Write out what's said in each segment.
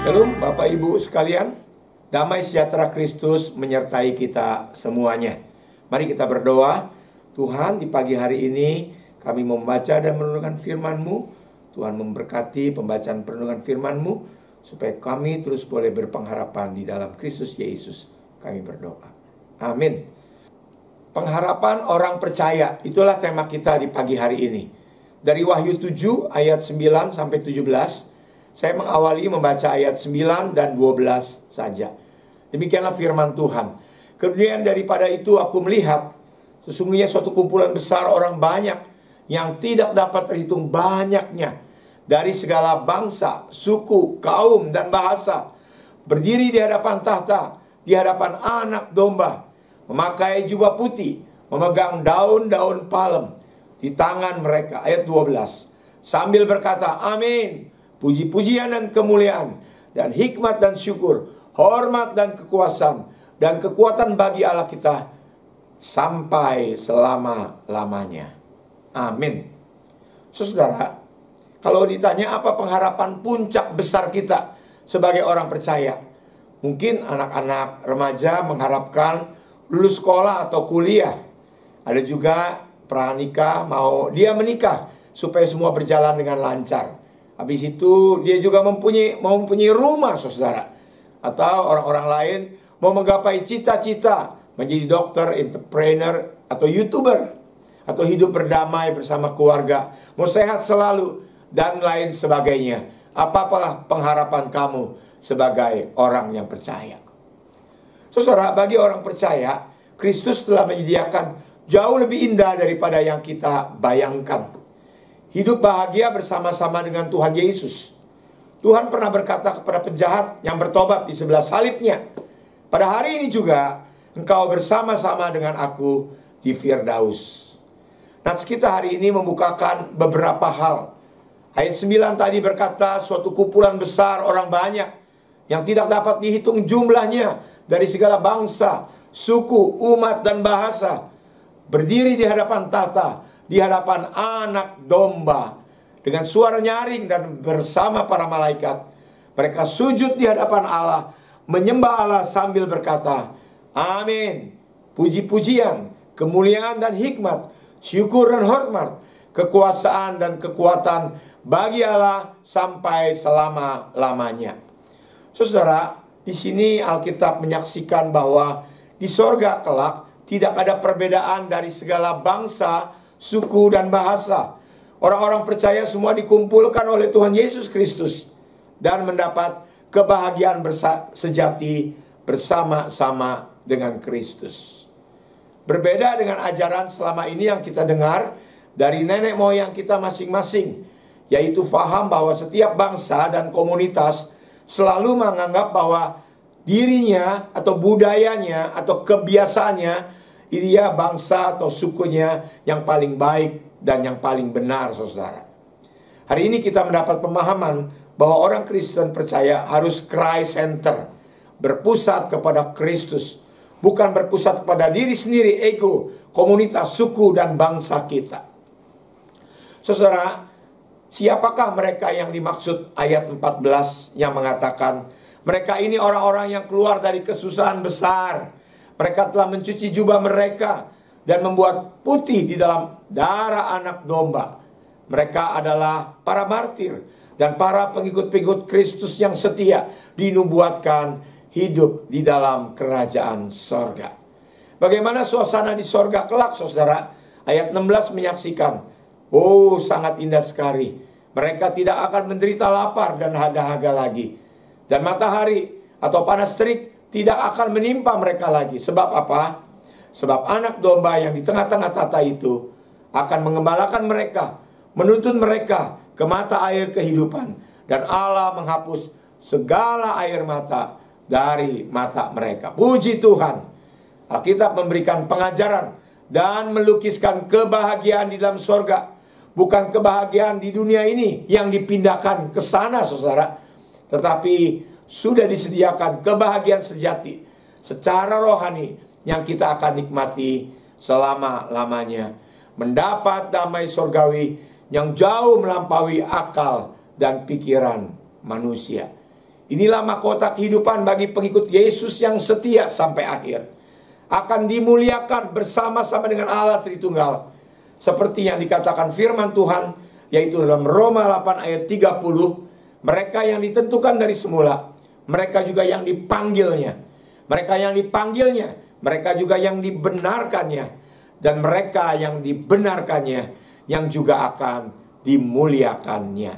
Shalom Bapak Ibu sekalian, damai sejahtera Kristus menyertai kita semuanya. Mari kita berdoa. Tuhan, di pagi hari ini kami membaca dan merenungkan firman-Mu. Tuhan memberkati pembacaan perenungan firman-Mu, supaya kami terus boleh berpengharapan di dalam Kristus Yesus. Kami berdoa. Amin. Pengharapan orang percaya, itulah tema kita di pagi hari ini. Dari Wahyu 7 ayat 9 sampai 17. Saya mengawali membaca ayat 9 dan 12 saja. Demikianlah firman Tuhan. Kemudian daripada itu aku melihat, sesungguhnya suatu kumpulan besar orang banyak, yang tidak dapat terhitung banyaknya, dari segala bangsa, suku, kaum, dan bahasa, berdiri di hadapan tahta, di hadapan Anak Domba, memakai jubah putih, memegang daun-daun palem di tangan mereka. Ayat 12. Sambil berkata, Amin. Puji-pujian dan kemuliaan, dan hikmat dan syukur, hormat dan kekuasaan, dan kekuatan bagi Allah kita, sampai selama-lamanya. Amin. Saudara, kalau ditanya apa pengharapan puncak besar kita sebagai orang percaya, mungkin anak-anak remaja mengharapkan lulus sekolah atau kuliah. Ada juga pranikah mau dia menikah supaya semua berjalan dengan lancar. Habis itu dia juga mau mempunyai rumah, saudara. Atau orang-orang lain mau menggapai cita-cita menjadi dokter, entrepreneur, atau YouTuber, atau hidup berdamai bersama keluarga, mau sehat selalu, dan lain sebagainya. Apalah pengharapan kamu sebagai orang yang percaya? Saudara, bagi orang percaya, Kristus telah menyediakan jauh lebih indah daripada yang kita bayangkan. Hidup bahagia bersama-sama dengan Tuhan Yesus. Tuhan pernah berkata kepada penjahat yang bertobat di sebelah salibnya, pada hari ini juga engkau bersama-sama dengan aku di Firdaus. Nats kita hari ini membukakan beberapa hal. Ayat 9 tadi berkata suatu kumpulan besar orang banyak, yang tidak dapat dihitung jumlahnya, dari segala bangsa, suku, umat, dan bahasa, berdiri di hadapan tahta, di hadapan Anak Domba, dengan suara nyaring dan bersama para malaikat. Mereka sujud di hadapan Allah, menyembah Allah sambil berkata, Amin. Puji-pujian, kemuliaan dan hikmat, syukur dan hormat, kekuasaan dan kekuatan bagi Allah sampai selama-lamanya. Saudara, di sini Alkitab menyaksikan bahwa di sorga kelak tidak ada perbedaan dari segala bangsa, suku, dan bahasa. Orang-orang percaya semua dikumpulkan oleh Tuhan Yesus Kristus dan mendapat kebahagiaan sejati bersama-sama dengan Kristus. Berbeda dengan ajaran selama ini yang kita dengar dari nenek moyang kita masing-masing, yaitu faham bahwa setiap bangsa dan komunitas selalu menganggap bahwa dirinya atau budayanya atau kebiasaannya, dia bangsa atau sukunya yang paling baik dan yang paling benar, saudara. Hari ini kita mendapat pemahaman bahwa orang Kristen percaya harus Christ center, berpusat kepada Kristus, bukan berpusat kepada diri sendiri, ego, komunitas, suku, dan bangsa kita. Saudara, siapakah mereka yang dimaksud ayat 14 yang mengatakan mereka ini orang-orang yang keluar dari kesusahan besar? Mereka telah mencuci jubah mereka dan membuat putih di dalam darah Anak Domba. Mereka adalah para martir dan para pengikut-pengikut Kristus yang setia, dinubuatkan hidup di dalam kerajaan sorga. Bagaimana suasana di sorga kelak, saudara? Ayat 16 menyaksikan, oh sangat indah sekali. Mereka tidak akan menderita lapar dan dahaga lagi. Dan matahari atau panas terik tidak akan menimpa mereka lagi. Sebab apa? Sebab Anak Domba yang di tengah-tengah tahta itu akan mengembalakan mereka, menuntun mereka ke mata air kehidupan, dan Allah menghapus segala air mata dari mata mereka. Puji Tuhan. Alkitab memberikan pengajaran dan melukiskan kebahagiaan di dalam sorga, bukan kebahagiaan di dunia ini yang dipindahkan ke sana, saudara, tetapi sudah disediakan kebahagiaan sejati secara rohani yang kita akan nikmati selama-lamanya. Mendapat damai sorgawi yang jauh melampaui akal dan pikiran manusia. Inilah mahkota kehidupan bagi pengikut Yesus yang setia sampai akhir. Akan dimuliakan bersama-sama dengan Allah Tritunggal. Seperti yang dikatakan firman Tuhan, yaitu dalam Roma 8 ayat 30. Mereka yang ditentukan dari semula, mereka juga yang dipanggilnya. Mereka yang dipanggilnya, mereka juga yang dibenarkannya. Dan mereka yang dibenarkannya, yang juga akan dimuliakannya.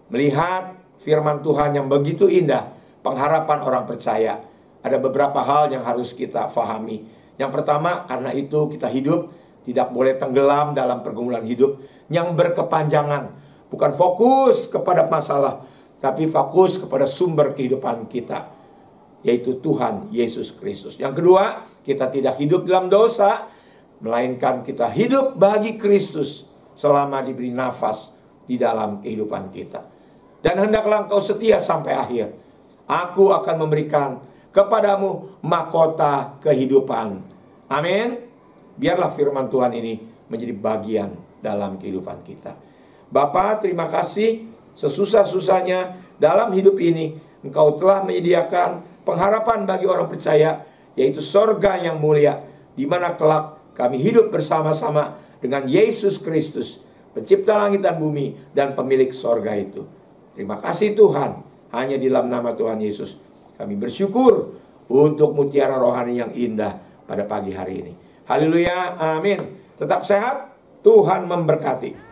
Melihat firman Tuhan yang begitu indah, pengharapan orang percaya, ada beberapa hal yang harus kita fahami. Yang pertama, karena itu kita hidup tidak boleh tenggelam dalam pergumulan hidup yang berkepanjangan. Bukan fokus kepada masalah, tapi fokus kepada sumber kehidupan kita, yaitu Tuhan Yesus Kristus. Yang kedua, kita tidak hidup dalam dosa, melainkan kita hidup bagi Kristus selama diberi nafas di dalam kehidupan kita. Dan hendaklah engkau setia sampai akhir. Aku akan memberikan kepadamu mahkota kehidupan. Amin. Biarlah firman Tuhan ini menjadi bagian dalam kehidupan kita. Bapa, terima kasih. Sesusah-susahnya dalam hidup ini, Engkau telah menyediakan pengharapan bagi orang percaya, yaitu sorga yang mulia, di mana kelak kami hidup bersama-sama dengan Yesus Kristus, pencipta langit dan bumi dan pemilik sorga itu. Terima kasih Tuhan. Hanya di dalam nama Tuhan Yesus kami bersyukur untuk mutiara rohani yang indah pada pagi hari ini. Haleluya, amin. Tetap sehat, Tuhan memberkati.